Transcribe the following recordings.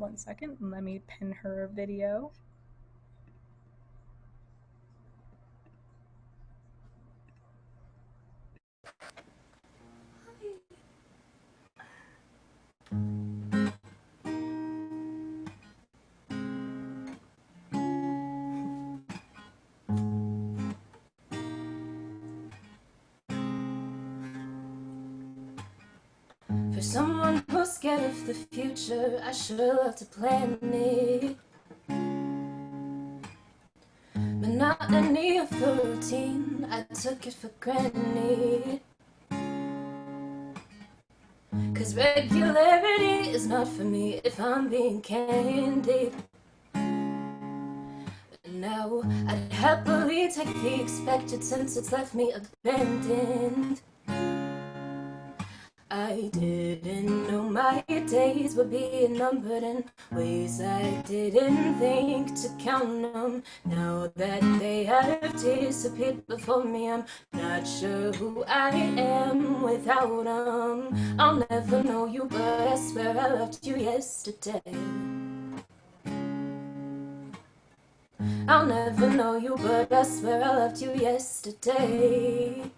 1 second, and let me pin her video. For someone who's scared of the future, I sure love to plan it. Monotony of the routine, I took it for granted. Cause regularity is not for me, if I'm being candid. Now, I'd happily take the expected since it's left me abandoned. I didn't know my days would be numbered in ways I didn't think to count them. Now that they have disappeared before me, I'm not sure who I am without them. I'll never know you, but I swear I loved you yesterday. I'll never know you, but I swear I loved you yesterday.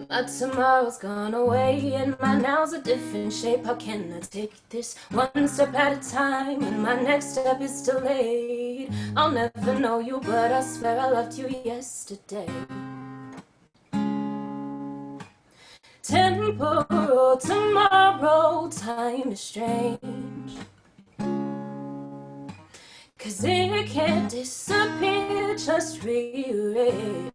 My tomorrow's gone away and my now's a different shape. How can I take this one step at a time when my next step is delayed? I'll never know you, but I swear I loved you yesterday. Temporal tomorrow, time is strange, 'cause it can't disappear, just rearrange.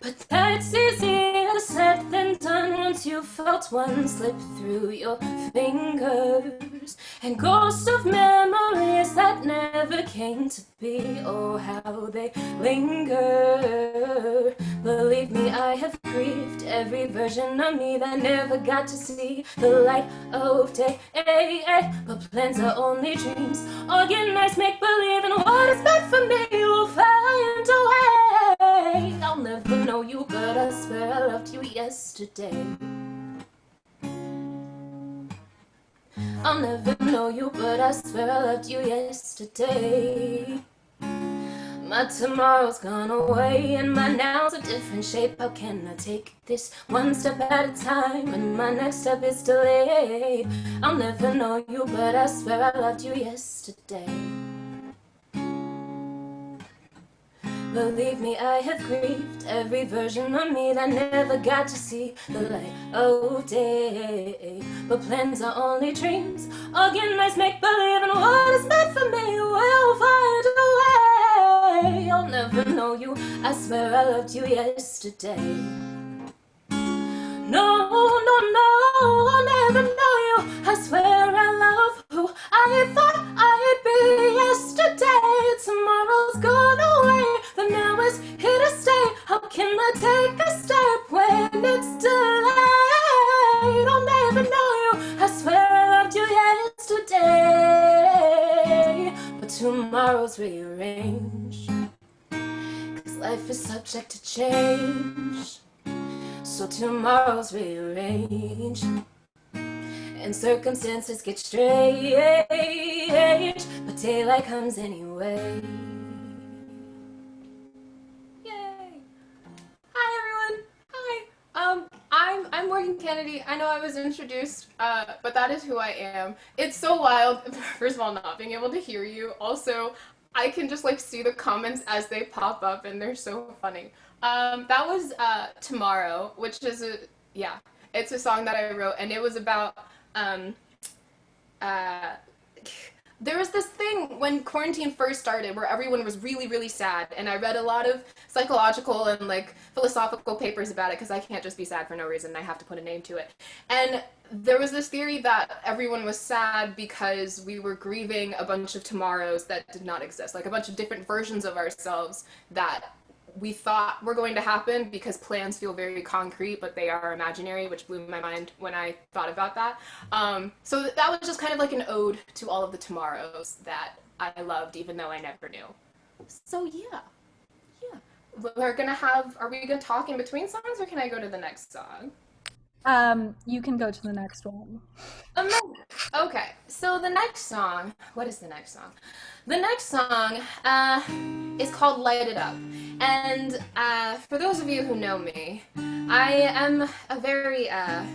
But that's easier said than done once you felt one slip through your fingers. And ghosts of memories that never came to be, oh how they linger. Believe me, I have grieved every version of me that never got to see the light of day. But plans are only dreams, organized make-believe, and what is meant for me will find a way. I'll never know you, but I swear I loved you yesterday. I'll never know you, but I swear I loved you yesterday. My tomorrow's gone away and my now's a different shape. How can I take this one step at a time when my next step is delayed? I'll never know you, but I swear I loved you yesterday. Believe me, I have grieved every version of me that never got to see the light of day. But plans are only dreams, organized make-believe, and what is meant for me will find a way. I'll never know you, I swear I loved you yesterday. No, no, no, I'll never know you, I swear I love who I thought I'd be yesterday. Tomorrow's gone away, the now is here to stay. How can I take a step when it's delayed? I'll never know you, I swear I loved you yesterday. But tomorrow's rearranged, 'cause life is subject to change. So tomorrow's rearranged and circumstances get strange, but daylight comes anyway. Yay! Hi everyone. Hi. I'm Morgan Kennedy. I know I was introduced, but that is who I am. It's so wild. First of all, not being able to hear you. Also, I can just like see the comments as they pop up, and they're so funny. That was Tomorrow, which is yeah, it's a song that I wrote, and it was about um, uh, there was this thing when quarantine first started where everyone was really, really sad, and I read a lot of psychological and like philosophical papers about it because I can't just be sad for no reason. I have to put a name to it. And there was this theory that everyone was sad because we were grieving a bunch of tomorrows that did not exist, like a bunch of different versions of ourselves that we thought were going to happen because plans feel very concrete, but they are imaginary, which blew my mind when I thought about that. So that was just kind of like an ode to all of the tomorrows that I loved, even though I never knew. So yeah. Are we gonna talk in between songs, or can I go to the next song? You can go to the next one. Amazing. the next song, what is the next song? The next song is called Light It Up. And for those of you who know me, I am a very, I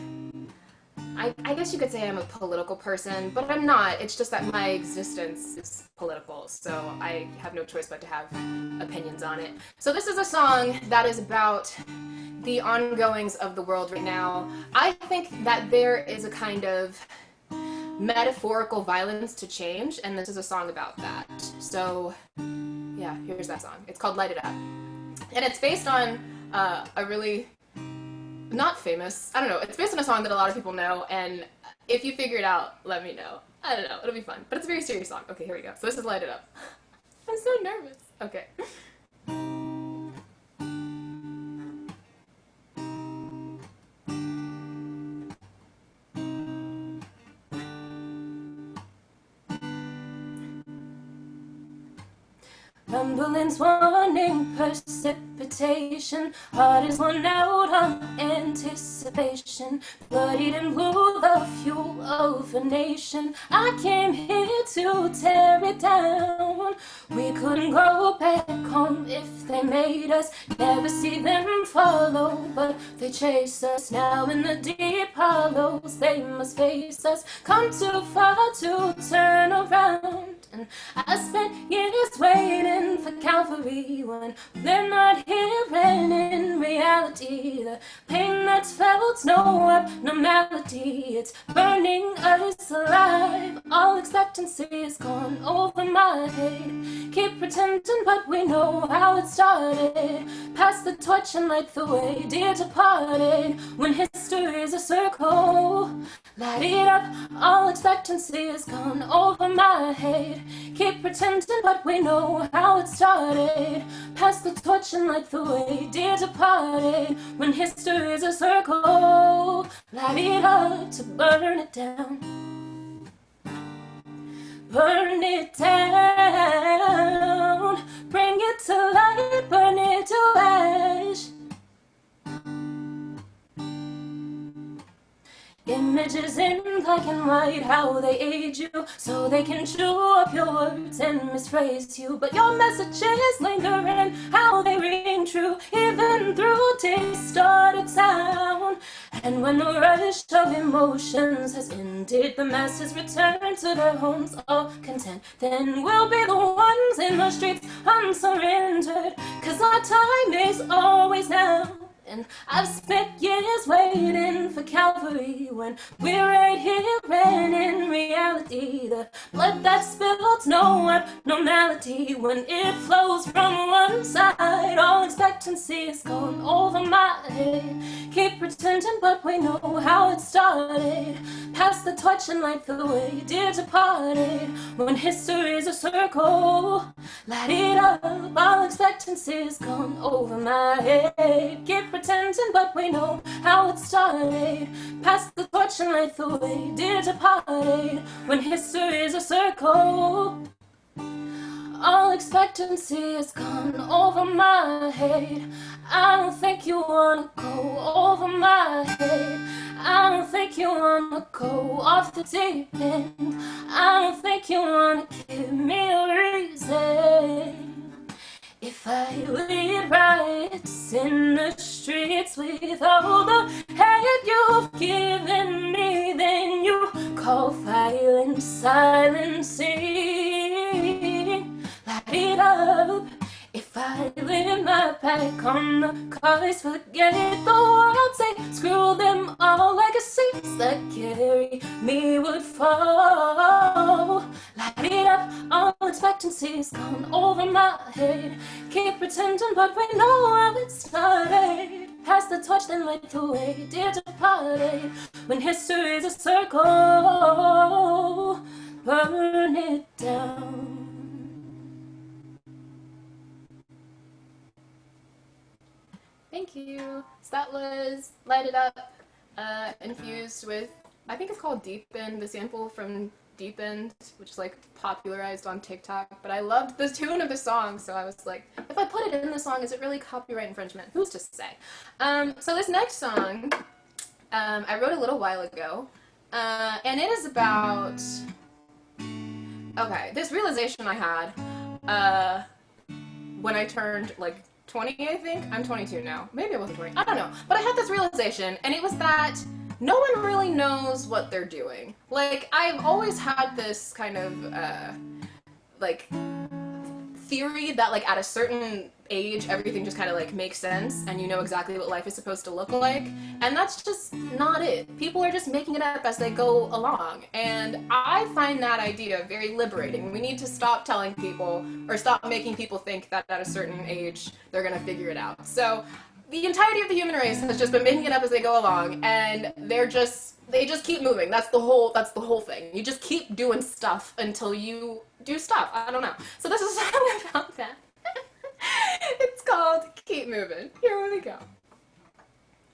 guess you could say I'm a political person, but I'm not. It's just that my existence is political, so I have no choice but to have opinions on it. So this is a song that is about the ongoings of the world right now. I think that there is a kind of metaphorical violence to change, and this is a song about that. So yeah, here's that song. It's called Light It Up. And it's based on a really not famous, I don't know, it's based on a song that a lot of people know, and if you figure it out, let me know. I don't know, it'll be fun. But it's a very serious song. Okay, here we go. So this is Light It Up. I'm so nervous. Okay. Rumblings warning precipitation, heart is worn out on anticipation, bloodied and blue the fuel of a nation. I came here to tear it down. We couldn't go back home if they made us, never see them follow, but they chase us. Now in the deep hollows they must face us, come too far to turn around. And I spent years waiting for Calvary when they're not here, and in reality the pain that's felt's no abnormality. It's burning us alive. All expectancy is gone over my head. Keep pretending, but we know how it started. Pass the torch and light the way, dear departed. When history is a circle, light it up. All expectancy is gone over my head. Keep pretending, but we know how it started. Pass the torch and light the way, dear departed. When history is a circle, light it up to burn it down. Burn it down. Bring it to light, burn it to ash. Images in black and white, how they age you, so they can chew up your words and misphrase you. But your messages linger in how they ring true, even through distorted sound. And when the rush of emotions has ended, the masses return to their homes all content. Then we'll be the ones in the streets unsurrendered, 'cause our time is always now. And I've spent years waiting for Calvary when we're right here, and in reality the blood that spills no abnormality. When it flows from one side, all expectancy is gone over my head. Keep pretending, but we know how it started. Pass the torch and light the way, dear departed. When history is a circle, light it up. All expectancy is gone over my head. Keep pretending, but we know how it started. Pass the torch and light the way, dear departed. When history is a circle, all expectancy is gone over my head. I don't think you wanna go over my head. I don't think you wanna go off the deep end. I don't think you wanna give me a reason. If I lead riots in the streets with all the hate you've given me, then you call violence silencing. Light it up. If I live my back on the cars, forget the world, say screw them all. Legacies that carry me would fall. Light it up. All expectancy is gone over my head. Keep pretending, but we know how it started. Pass the torch, then light the way, dear departed. When history is a circle, burn it down. Thank you. So that was Light It Up, infused with, I think it's called Deepened, the sample from Deepened, which is like popularized on TikTok. But I loved the tune of the song, so I was like, if I put it in the song, is it really copyright infringement? Who's to say? So this next song, I wrote a little while ago, and it is about Okay, this realization I had when I turned like 20, I think. I'm 22 now. Maybe I wasn't 20. I don't know. But I had this realization, and it was that no one really knows what they're doing. Like, I've always had this kind of, like, theory that like at a certain age everything just kind of like makes sense and you know exactly what life is supposed to look like, and that's just not it. People are just making it up as they go along, and I find that idea very liberating. We need to stop telling people or stop making people think that at a certain age they're gonna figure it out. So the entirety of the human race has just been making it up as they go along, and they just keep moving. That's the whole thing. You just keep doing stuff until you do stuff. I don't know. So this is a song about that. It's called Keep Moving. Here we go.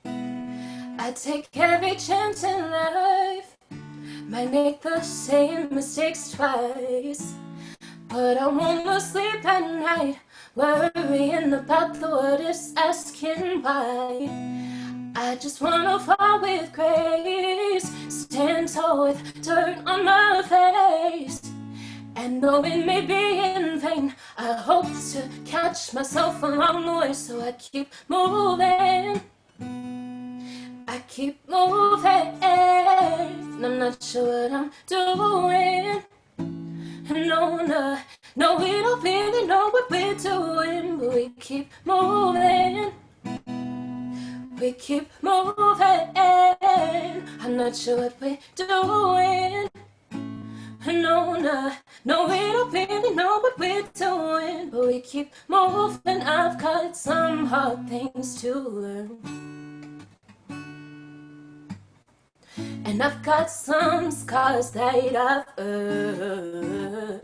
I take every chance in life, might make the same mistakes twice, but I won't sleep at night, worrying about the what ifs, asking why. I just wanna fall with grace, stand tall with dirt on my face. And though it may be in vain, I hope to catch myself along the way. So I keep moving, I keep moving, and I'm not sure what I'm doing. No, we don't really know what we're doing, but we keep moving. We keep moving, I'm not sure what we're doing. No, we don't really know what we're doing, but we keep moving. I've got some hard things to learn, and I've got some scars that I've earned,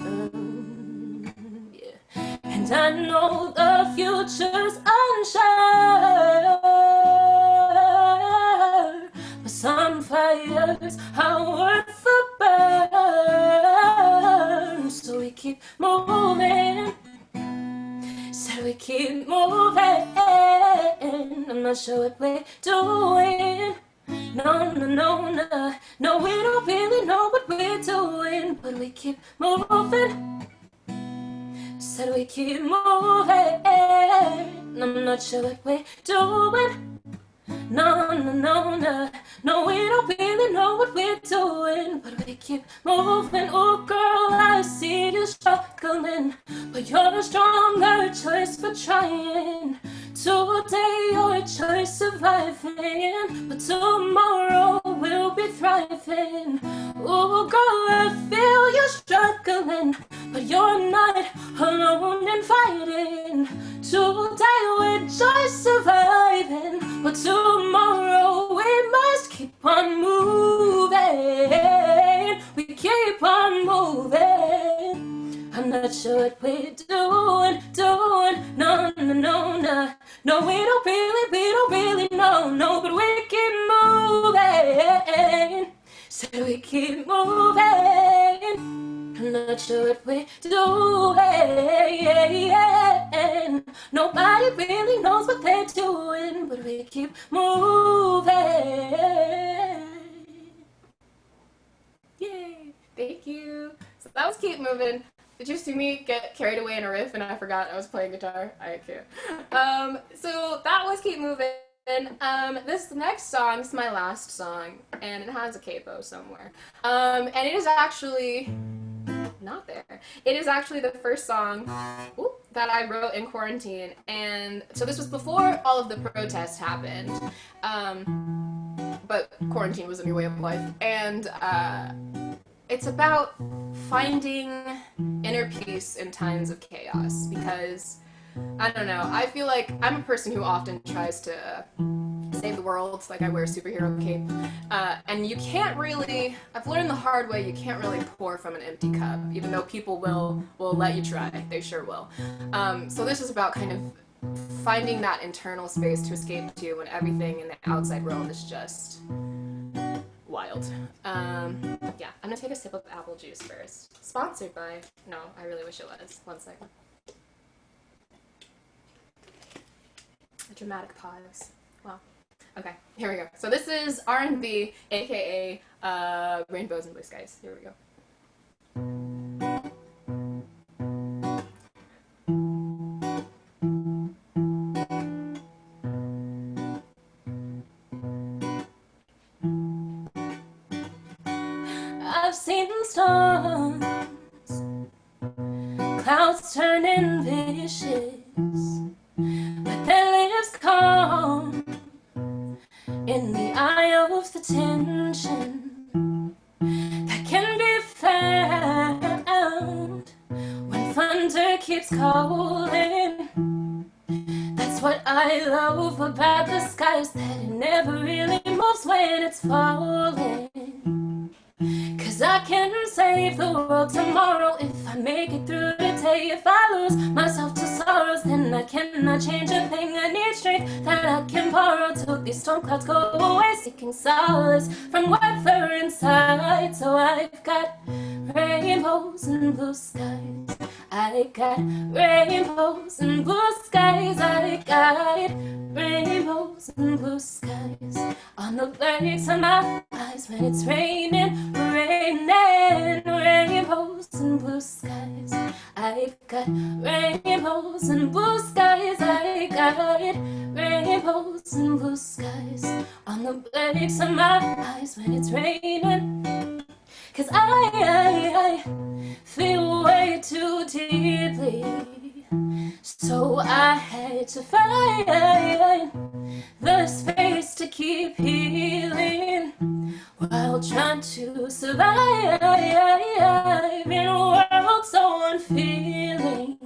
yeah. And I know the future's unsure, but some fires are worth the burn. So we keep moving, so we keep moving. I'm not sure what we're doing. No, we don't really know what we're doing, but we keep moving. So we keep moving. I'm not sure what we're doing. No, we don't really know what we're doing, but we keep moving. Oh girl, I see you struggling, but you're a stronger choice for trying. Today you're a choice surviving, but tomorrow we'll be thriving. Oh girl, I feel you're struggling, but you're not alone in fighting. Today we're just surviving, but tomorrow we must keep on moving. We keep on moving. I'm not sure what we're doing. No, we don't really know, no, but we keep moving. So we keep moving. I'm not sure what we're doing. Nobody really knows what they're doing, but we keep moving. Yay! Thank you. So that was Keep Moving. Did you see me get carried away in a riff and I forgot I was playing guitar? I can't. So that was Keep Moving. This next song is my last song, and it has a capo somewhere. And it is actually not there. It is actually the first song that I wrote in quarantine, and so this was before all of the protests happened. But quarantine was a new way of life, and it's about finding inner peace in times of chaos, because I don't know, I feel like I'm a person who often tries to save the world, like I wear a superhero cape, and you can't really, I've learned the hard way, you can't really pour from an empty cup, even though people will let you try, they sure will. So this is about kind of finding that internal space to escape to when everything in the outside world is just wild. Yeah, I'm gonna take a sip of apple juice first. Sponsored by, no, I really wish it was. One second. A dramatic pause. Wow. Okay, here we go. So this is R&B, aka Rainbows and Blue Skies. Here we go. I've seen storms, clouds turning vicious, but their lives calm in the eye of the tension that can be found when thunder keeps calling. That's what I love about the skies, that it never really moves when it's falling. 'Cause I can save the world tomorrow if I make it through the day. If I lose myself to sorrows, then I cannot change a thing. I need strength that I can borrow till these storm clouds go away, seeking solace from weather inside. So I've got rainbows and blue skies. I got rainbows and blue skies. I got it. Rainbows and blue skies on the lakes of my eyes when it's raining, raining. Rainbows and blue skies. I've got rainbows and blue skies. I got it. Rainbows and blue skies on the lakes of my eyes when it's raining. 'Cause I feel way too deeply, so I had to find the space to keep healing while trying to survive in a world so unfeeling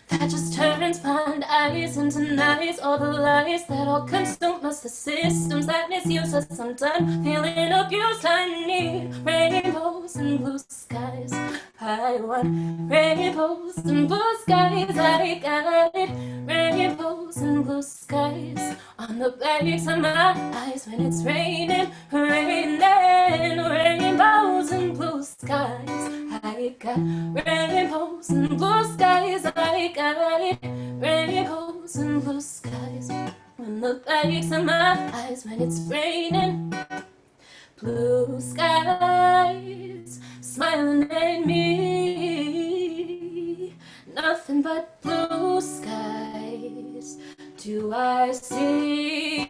that just turns blind eyes into nights. All the lies that all consume us, the systems that misuse us. I'm done feeling abused. I need rainbows and blue skies. I want rainbows and blue skies. I got it. Rainbows and blue skies on the backs of my eyes when it's raining, raining. Rainbows and blue skies. I got rainbows and blue skies. I got it. Rainbows and blue skies on the backs of my eyes when it's raining. Blue skies smiling at me, nothing but blue skies do I see.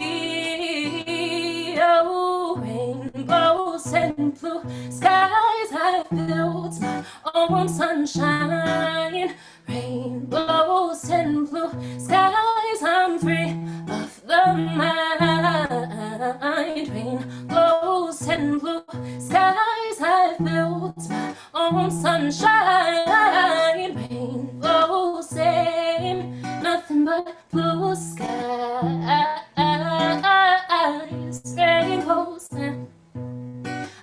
Oh, rainbows and blue skies, I've built my own sunshine. Rainbows and blue skies, I'm free of the mind. Rainbows and blue skies, I've built my own sunshine. Rainbows and nothing but blue skies. Rainbows and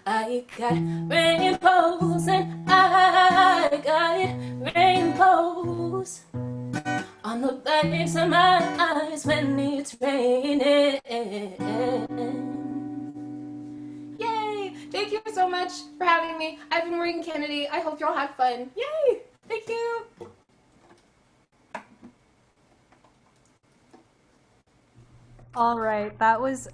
I got rainbows and I got rainbows on the backs of my eyes when it's raining. Yay! Thank you so much for having me. I've been Morghan Kennedy. I hope you all had fun. Yay! Thank you! All right, that was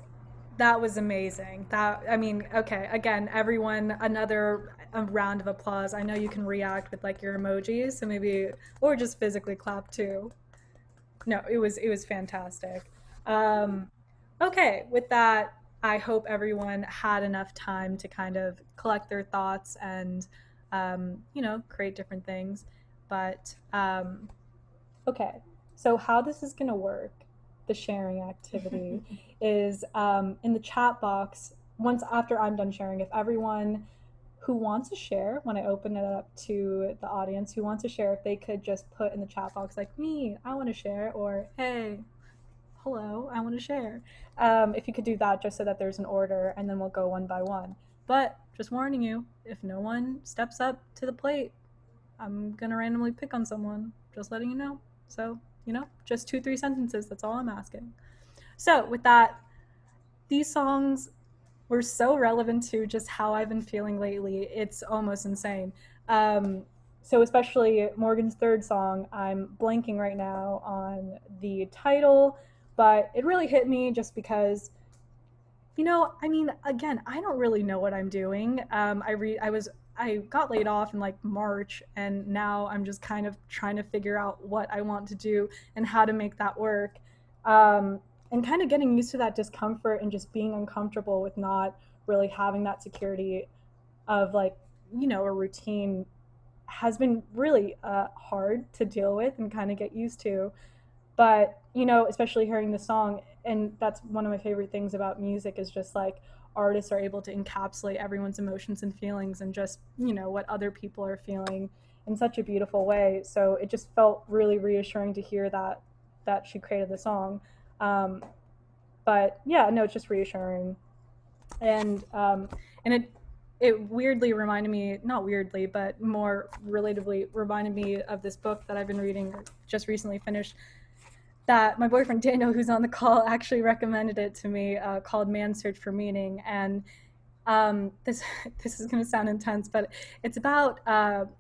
amazing. I mean, okay, again, everyone, another a round of applause. I know you can react with like your emojis, so maybe or just physically clap too. No, it was fantastic. Okay, with that, I hope everyone had enough time to kind of collect their thoughts and create different things. But okay, so how this is gonna work, the sharing activity, is in the chat box. Once after I'm done sharing, if everyone who wants to share, when I open it up to the audience who wants to share, if they could just put in the chat box like me, I want to share, or hey, hello, I want to share. If you could do that just so that there's an order, and then we'll go one by one. But just warning you, if no one steps up to the plate, I'm gonna randomly pick on someone, just letting you know. So, just 2-3 sentences, that's all I'm asking. So with that, these songs were so relevant to just how I've been feeling lately. It's almost insane. So especially Morgan's third song, I'm blanking right now on the title, but it really hit me just because, again, I don't really know what I'm doing. I got laid off in like March, and now I'm just kind of trying to figure out what I want to do and how to make that work. And kind of getting used to that discomfort and just being uncomfortable with not really having that security of like, a routine has been really hard to deal with and kind of get used to. But especially hearing the song, and that's one of my favorite things about music, is just like artists are able to encapsulate everyone's emotions and feelings, and just what other people are feeling in such a beautiful way. So it just felt really reassuring to hear that she created the song. Um, but yeah, no, it's just reassuring. And it weirdly reminded me, not weirdly, but more relatively reminded me of this book that I've been reading, just recently finished, that my boyfriend Daniel, who's on the call, actually recommended it to me, called Man's Search for Meaning. And this this is going to sound intense, but it's about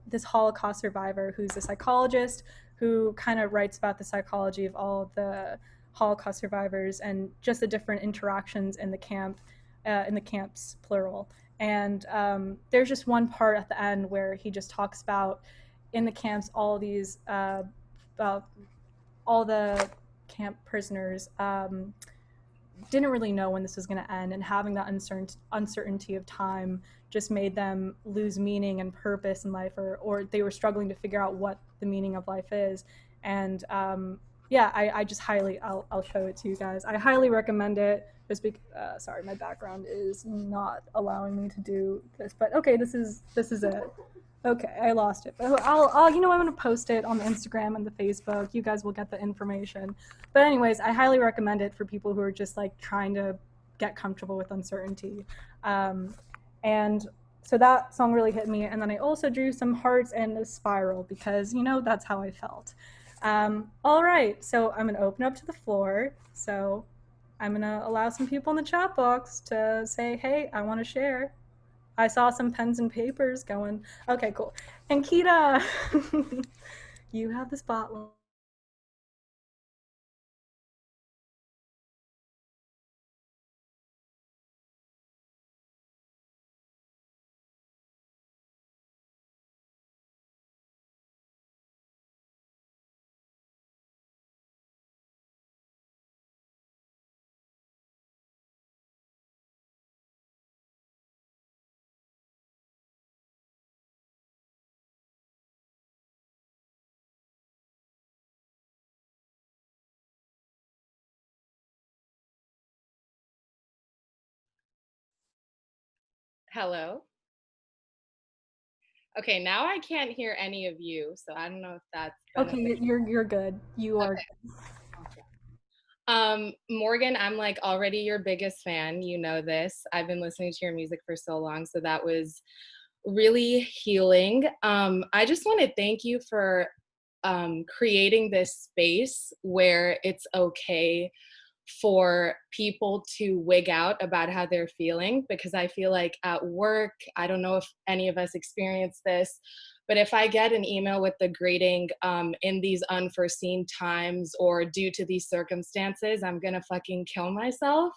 this Holocaust survivor who's a psychologist who kind of writes about the psychology of all of the Holocaust survivors and just the different interactions in the camps plural. And there's just one part at the end where he just talks about in the camps all these all the camp prisoners didn't really know when this was going to end, and having that uncertainty of time just made them lose meaning and purpose in life, or they were struggling to figure out what the meaning of life is. And yeah, I just I'll show it to you guys. I highly recommend it. Just sorry, my background is not allowing me to do this, but okay, this is it. Okay, I lost it. But I'm gonna post it on the Instagram and the Facebook. You guys will get the information. But anyways, I highly recommend it for people who are just like trying to get comfortable with uncertainty. And so that song really hit me. And then I also drew some hearts and a spiral because that's how I felt. All right, so I'm gonna open up to the floor. So I'm gonna allow some people in the chat box to say, "Hey, I want to share." I saw some pens and papers going. Okay, cool. And Kita, you have the spotlight. Hello. Okay, now I can't hear any of you, so I don't know if that's Okay, beneficial. you're good. You are. Okay. Morgan, I'm like already your biggest fan. You know this. I've been listening to your music for so long, so that was really healing. I just want to thank you for creating this space where it's okay for people to wig out about how they're feeling, because I feel like at work, I don't know if any of us experience this, but if I get an email with the greeting in these unforeseen times or due to these circumstances, I'm gonna fucking kill myself,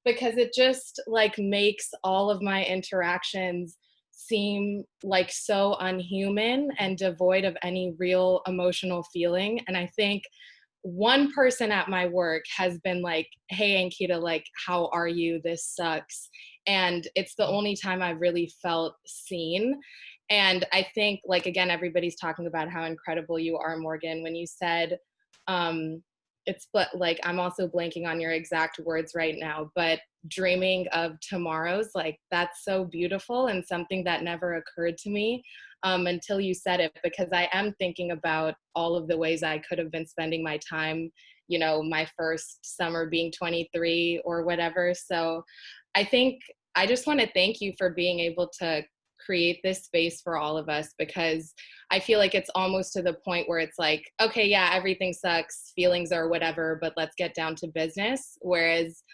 because it just like makes all of my interactions seem like so unhuman and devoid of any real emotional feeling. And I think one person at my work has been like, "Hey, Ankita, like, how are you? This sucks." And it's the only time I've really felt seen. And I think, like, again, everybody's talking about how incredible you are, Morgan. When you said, um, it's but like, I'm also blanking on your exact words right now, but dreaming of tomorrows, like, that's so beautiful and something that never occurred to me until you said it, because I am thinking about all of the ways I could have been spending my time, my first summer being 23 or whatever. So I think I just want to thank you for being able to create this space for all of us, because I feel like it's almost to the point where it's like, okay, yeah, everything sucks, feelings or whatever, but let's get down to business. Whereas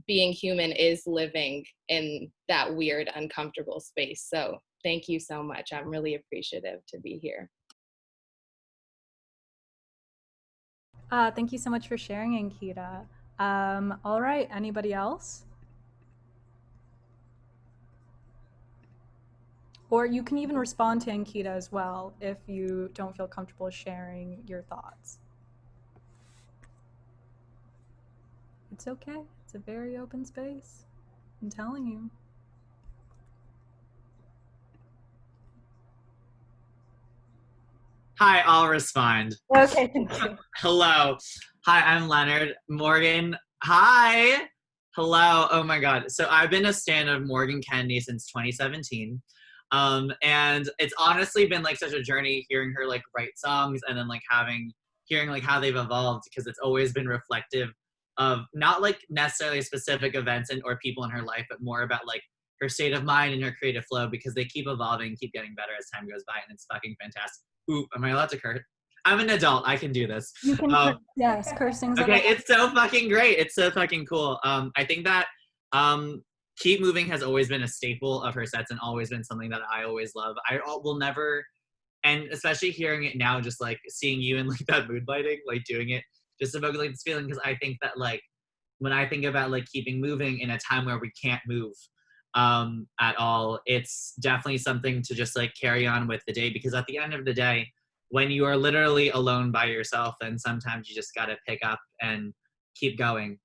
being human is living in that weird, uncomfortable space. So thank you so much. I'm really appreciative to be here. Thank you so much for sharing, Ankita. All right, anybody else? Or you can even respond to Ankita as well if you don't feel comfortable sharing your thoughts. It's okay. It's a very open space. I'm telling you. Hi, I'll respond. Okay, thank you. Hello. Hi, I'm Leonard. Morgan. Hi. Hello. Oh my God. So I've been a stan of Morgan Kennedy since 2017. And it's honestly been like such a journey hearing her like write songs and then like hearing like how they've evolved because it's always been reflective of not like necessarily specific events or people in her life, but more about like her state of mind and her creative flow because they keep evolving, keep getting better as time goes by, and it's fucking fantastic. Ooh, am I allowed to curse? I'm an adult. I can do this. You can, yes, cursing's Okay, it's so fucking great. It's so fucking cool. I think that Keep Moving has always been a staple of her sets and always been something that I always love. I will never, and especially hearing it now, just like seeing you in like that mood lighting, like doing it, just evoking like this feeling. Because I think that like when I think about like keeping moving in a time where we can't move at all, it's definitely something to just like carry on with the day. Because at the end of the day, when you are literally alone by yourself, then sometimes you just got to pick up and keep going.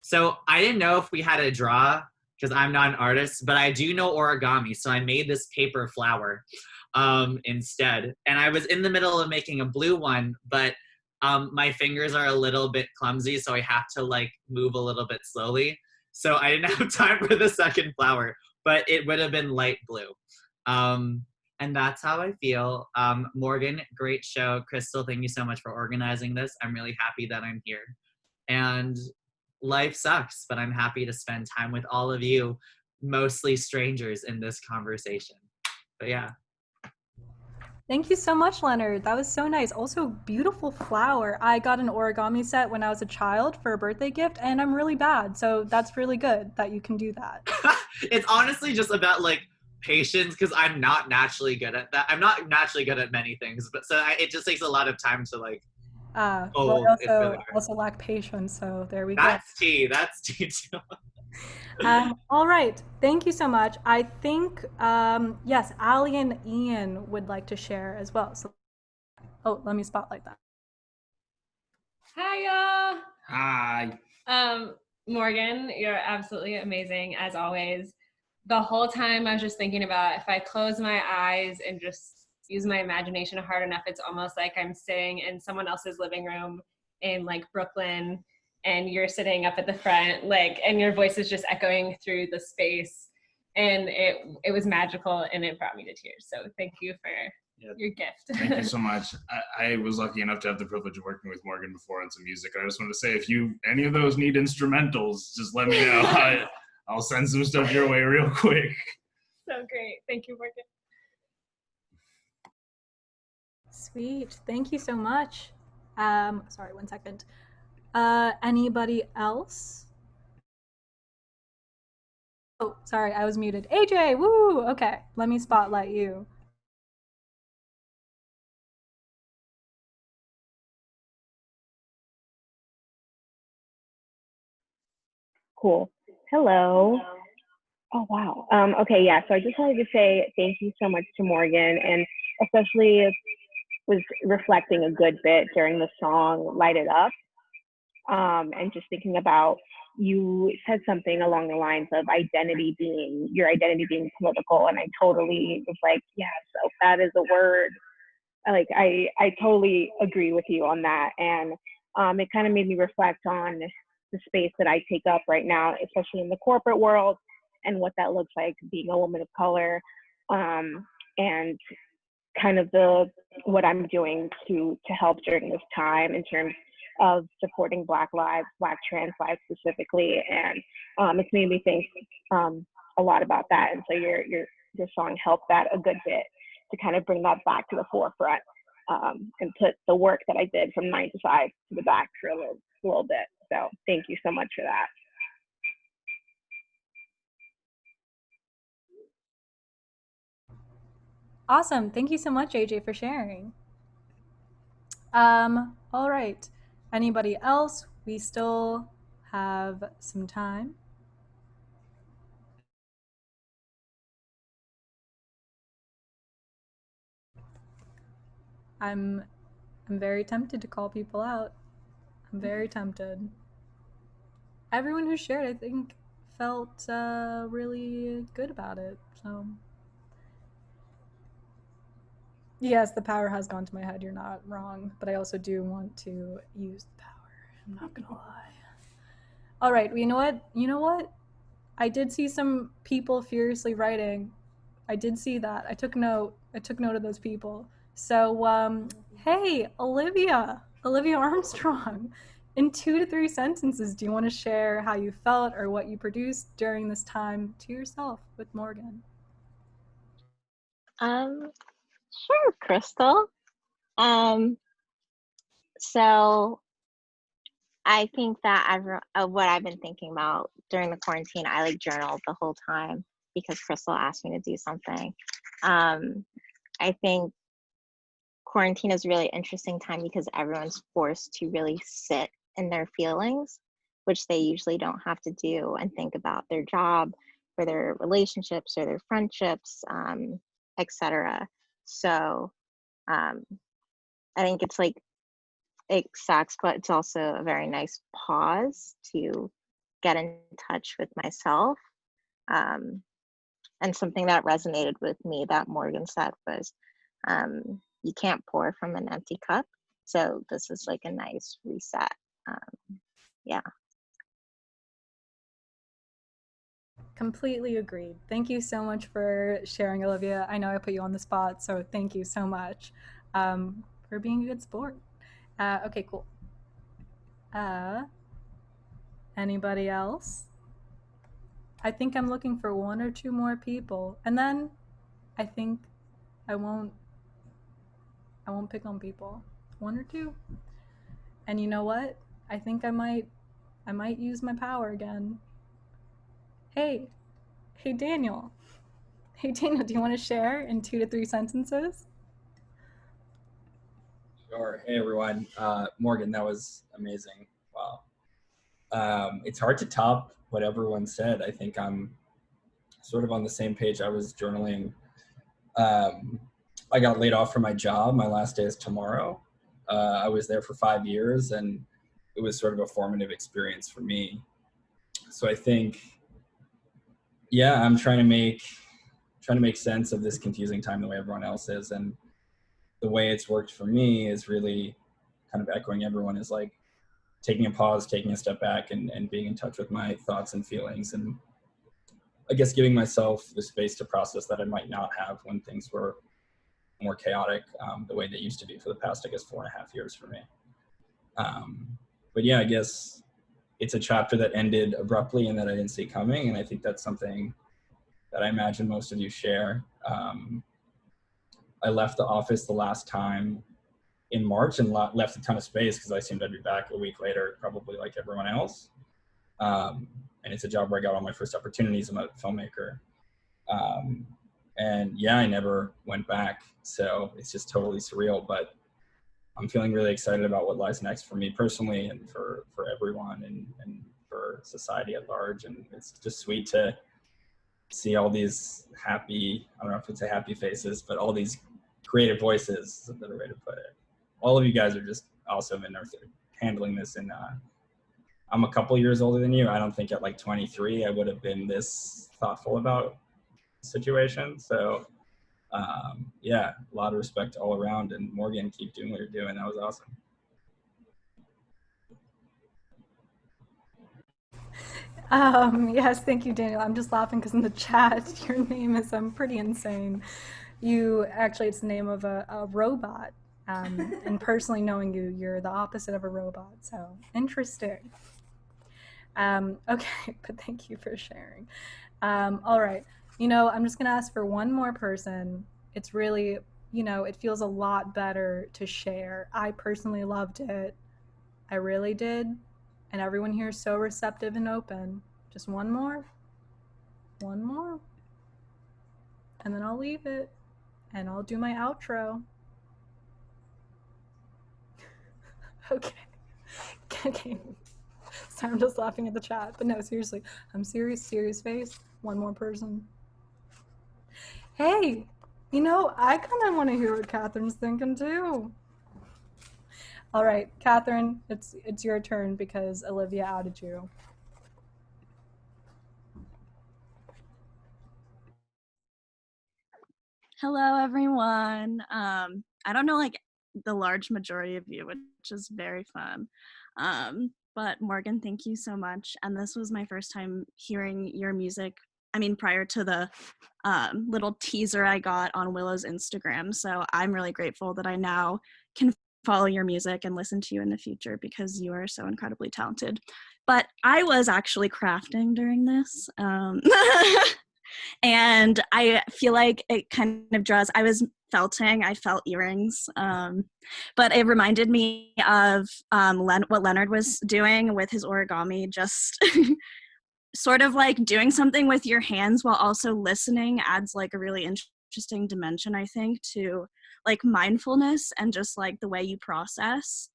So I didn't know if we had a draw because I'm not an artist, but I do know origami. So I made this paper flower instead. And I was in the middle of making a blue one, but my fingers are a little bit clumsy, so I have to like move a little bit slowly. So I didn't have time for the second flower, but it would have been light blue. And that's how I feel. Morgan, great show. Crystal, thank you so much for organizing this. I'm really happy that I'm here. And life sucks, but I'm happy to spend time with all of you, mostly strangers, in this conversation. But yeah. Thank you so much, Leonard. That was so nice. Also, beautiful flower. I got an origami set when I was a child for a birthday gift, and I'm really bad. So that's really good that you can do that. It's honestly just about like patience because I'm not naturally good at that. I'm not naturally good at many things, but it just takes a lot of time to like. Well, I It's really hard. also lack patience, so there we go. That's tea. That's tea too. All right. Thank you so much. I think, yes, Ali and Ian would like to share as well. So, oh, let me spotlight that. Hi, y'all. Hi. Morgan, you're absolutely amazing as always. The whole time I was just thinking about if I close my eyes and just use my imagination hard enough, it's almost like I'm sitting in someone else's living room in like Brooklyn and you're sitting up at the front, like, and your voice is just echoing through the space. And it was magical and it brought me to tears. So thank you for your gift. Thank you so much. I was lucky enough to have the privilege of working with Morgan before on some music. I just want to say, if any of those need instrumentals, just let me know. I'll send some stuff your way real quick. So great. Thank you, Morgan. Sweet. Thank you so much. Sorry, 1 second. Anybody else? Oh, sorry, I was muted. AJ, woo! Okay, let me spotlight you. Cool. Hello. Oh, wow. Okay, yeah, so I just wanted to say thank you so much to Morgan, and especially was reflecting a good bit during the song Light It Up, and just thinking about, you said something along the lines of your identity being political, and I totally was like, yeah, so that is a word. Like, I totally agree with you on that, and it kind of made me reflect on the space that I take up right now, especially in the corporate world, and what that looks like being a woman of color, and kind of what I'm doing to help during this time in terms of supporting Black lives, Black trans lives specifically, and it's made me think a lot about that. And so your song helped that a good bit to kind of bring that back to the forefront, and put the work that I did from 9 to 5 to the back for a little bit. So thank you so much for that. Awesome. Thank you so much, AJ, for sharing. All right. Anybody else? We still have some time. I'm very tempted to call people out. I'm very tempted. Everyone who shared, I think, felt really good about it. So Yes, the power has gone to my head. You're not wrong, but I also do want to use the power. I'm not gonna lie. All right, well, you know what? You know what? I did see some people furiously writing. I did see that. I took note. I took note of those people. So, hey, Olivia Armstrong, in 2 to 3 sentences, do you want to share how you felt or what you produced during this time to yourself with Morgan? Sure, Crystal. Um, so I think that what I've been thinking about during the quarantine, I like journaled the whole time because Crystal asked me to do something. I think quarantine is a really interesting time because everyone's forced to really sit in their feelings, which they usually don't have to do, and think about their job or their relationships or their friendships, etc. So um, I think it's like, it sucks, but it's also a very nice pause to get in touch with myself. Um, and something that resonated with me that Morgan said was, you can't pour from an empty cup. So this is like a nice reset. Yeah. Completely agreed. Thank you so much for sharing, Olivia. I know I put you on the spot, so thank you so much for being a good sport. Okay, cool. Anybody else? I think I'm looking for 1 or 2 more people, and then I think I won't pick on people. 1 or 2, and you know what? I think I might use my power again. Hey, hey Daniel. Hey Daniel, do you want to share in 2 to 3 sentences? Sure. Hey everyone. Morgan, that was amazing. Wow. It's hard to top what everyone said. I think I'm sort of on the same page. I was journaling. I got laid off from my job. My last day is tomorrow. I was there for 5 years, and it was sort of a formative experience for me. So I think, yeah, I'm trying to make sense of this confusing time the way everyone else is, and the way it's worked for me is really kind of echoing everyone, is like taking a pause, taking a step back, and being in touch with my thoughts and feelings, and I guess giving myself the space to process that I might not have when things were more chaotic, the way they used to be for the past, I guess, 4.5 years for me. But yeah, I guess it's a chapter that ended abruptly and that I didn't see coming, and I think that's something that I imagine most of you share. I left the office the last time in March and left a ton of space because I assumed I'd be back a week later, probably like everyone else. And it's a job where I got all my first opportunities. I'm a filmmaker. And yeah, I never went back. So it's just totally surreal, but I'm feeling really excited about what lies next for me personally and for everyone and for society at large. And it's just sweet to see all these happy, I don't know if it's a happy faces, but all these creative voices is a better way to put it. All of you guys are just awesome and are handling this. And I'm a couple years older than you. I don't think at like 23 I would have been this thoughtful about the situation. So yeah, a lot of respect all around. And Morgan, keep doing what you're doing. That was awesome. Yes, thank you, Daniel. I'm just laughing because in the chat, your name is pretty insane. It's the name of a robot. And personally knowing you, you're the opposite of a robot. So interesting. Okay, but thank you for sharing. All right. I'm just going to ask for one more person. It's really, it feels a lot better to share. I personally loved it. I really did. And everyone here is so receptive and open. Just one more. One more. And then I'll leave it. And I'll do my outro. Okay. Okay. Sorry, I'm just laughing at the chat. But no, seriously. I'm serious face. One more person. Hey, I kind of want to hear what Catherine's thinking too. All right, Catherine, it's your turn because Olivia outed you. Hello, everyone. I don't know like the large majority of you, which is very fun. But Morgan, thank you so much. And this was my first time hearing your music. I mean, prior to the little teaser I got on Willow's Instagram. So I'm really grateful that I now can follow your music and listen to you in the future because you are so incredibly talented. But I was actually crafting during this. And I feel like it kind of draws, I was felting, I felt earrings, but it reminded me of what Leonard was doing with his origami, just sort of like doing something with your hands while also listening adds like a really interesting dimension, I think, to like mindfulness and just like the way you process,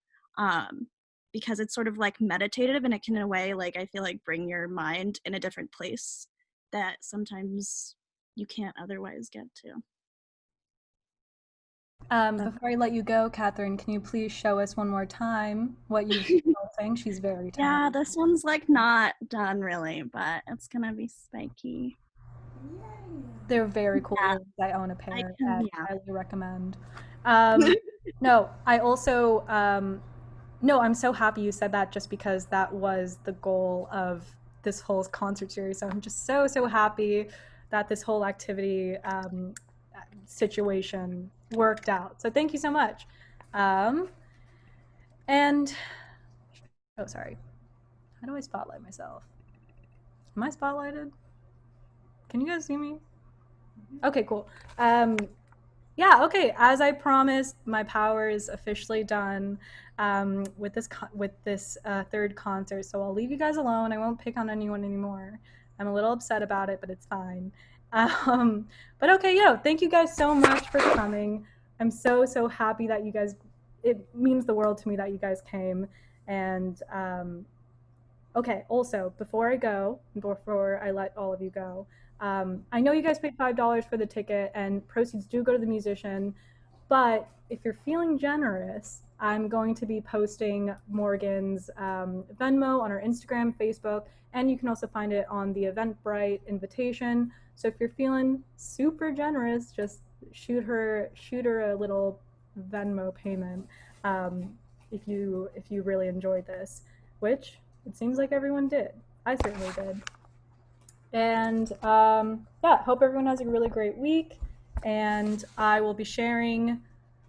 because it's sort of like meditative and it can in a way like I feel like bring your mind in a different place that sometimes you can't otherwise get to. Before I let you go, Catherine, can you please show us one more time what you've been saying? She's very talented. Yeah, this one's like not done really, but it's gonna be spiky. They're very cool. Yeah. Earrings. I own a pair. Yeah. Highly recommend. No, I also no, I'm so happy you said that just because that was the goal of this whole concert series. So I'm just so happy that this whole activity situation worked out. So thank you so much. And oh, sorry. How do I spotlight myself? Am I spotlighted? Can you guys see me? Okay, cool. Yeah, okay. As I promised, my power is officially done with this third concert. So I'll leave you guys alone. I won't pick on anyone anymore. I'm a little upset about it, but it's fine. But okay, thank you guys so much for coming. I'm so happy that you guys. It means the world to me that you guys came. And okay, also before I let all of you go. I know you guys paid $5 for the ticket and proceeds do go to the musician, but if you're feeling generous, I'm going to be posting Morgan's Venmo on our Instagram, Facebook, and you can also find it on the Eventbrite invitation. So if you're feeling super generous, just shoot her a little Venmo payment if you really enjoyed this, which it seems like everyone did. I certainly did. And yeah, hope everyone has a really great week. And I will be sharing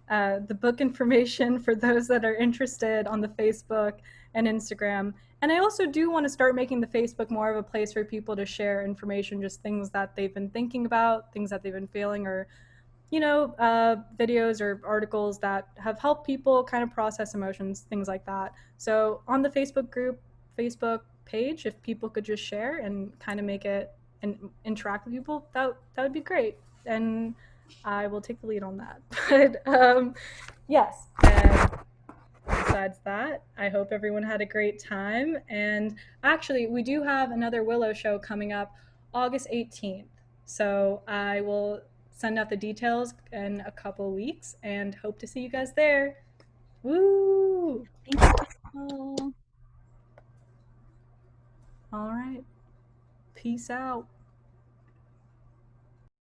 the book information for those that are interested on the Facebook and Instagram. And I also do want to start making the Facebook more of a place for people to share information, just things that they've been thinking about, things that they've been feeling, or videos or articles that have helped people kind of process emotions, things like that. So on the Facebook page, if people could just share and kind of make it and interact with people, that would be great. And I will take the lead on that. But yes. And besides that, I hope everyone had a great time. And actually, we do have another Willow show coming up August 18th. So I will send out the details in a couple weeks and hope to see you guys there. Woo! Thank you. All right. Peace out.